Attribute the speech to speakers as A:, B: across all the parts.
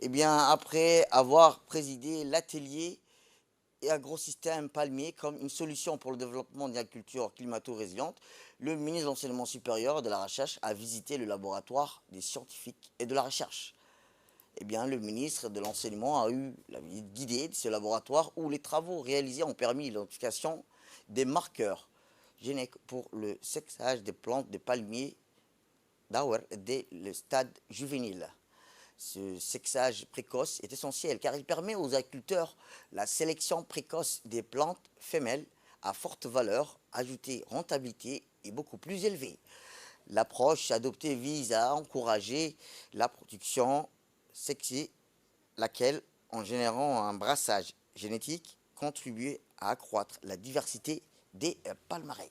A: Eh bien, après avoir présidé l'atelier et agrosystème palmier comme une solution pour le développement d'une agriculture climato-résiliente, le ministre de l'Enseignement supérieur et de la Recherche a visité le laboratoire des scientifiques et de la recherche. Eh bien, le ministre de l'Enseignement a eu la visite guidée de ce laboratoire où les travaux réalisés ont permis l'identification des marqueurs génétiques pour le sexage des plantes de palmiers d'Auer dès le stade juvénile. Ce sexage précoce est essentiel car il permet aux agriculteurs la sélection précoce des plantes femelles à forte valeur ajoutée, rentabilité et beaucoup plus élevée. L'approche adoptée vise à encourager la production sexée, laquelle, en générant un brassage génétique, contribue à accroître la diversité des palmarès.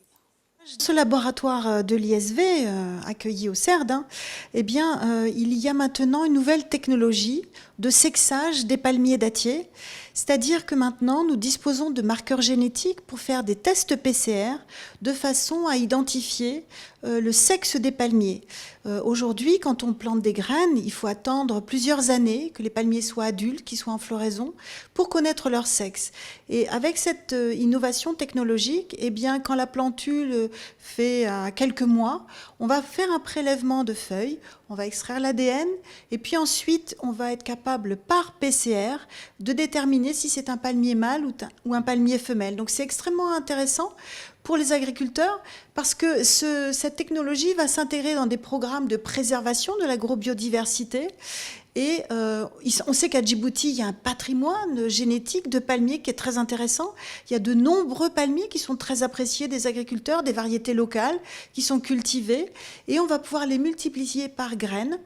B: Ce laboratoire de l'ISV, accueilli au CERD, eh bien, il y a maintenant une nouvelle technologie de sexage des palmiers dattiers. C'est-à-dire que maintenant, nous disposons de marqueurs génétiques pour faire des tests PCR de façon à identifier le sexe des palmiers. Aujourd'hui, quand on plante des graines, il faut attendre plusieurs années que les palmiers soient adultes, qu'ils soient en floraison, pour connaître leur sexe. Et avec cette innovation technologique, eh bien, quand la plantule fait quelques mois, on va faire un prélèvement de feuilles, on va extraire l'ADN, et puis ensuite, on va être capable, par PCR, de déterminer si c'est un palmier mâle ou un palmier femelle. Donc c'est extrêmement intéressant pour les agriculteurs parce que cette technologie va s'intégrer dans des programmes de préservation de l'agrobiodiversité. Et on sait qu'à Djibouti, il y a un patrimoine génétique de palmiers qui est très intéressant. Il y a de nombreux palmiers qui sont très appréciés des agriculteurs, des variétés locales qui sont cultivées. Et on va pouvoir les multiplier par graines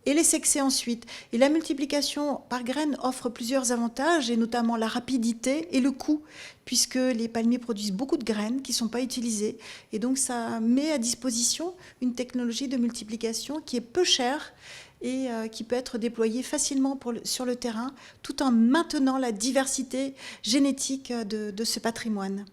B: et les sexer ensuite. Et la multiplication par graines offre plusieurs avantages, et notamment la rapidité et le coût, puisque les palmiers produisent beaucoup de graines qui ne sont pas utilisées. Et donc ça met à disposition une technologie de multiplication qui est peu chère et qui peut être déployée facilement sur le terrain, tout en maintenant la diversité génétique de ce patrimoine.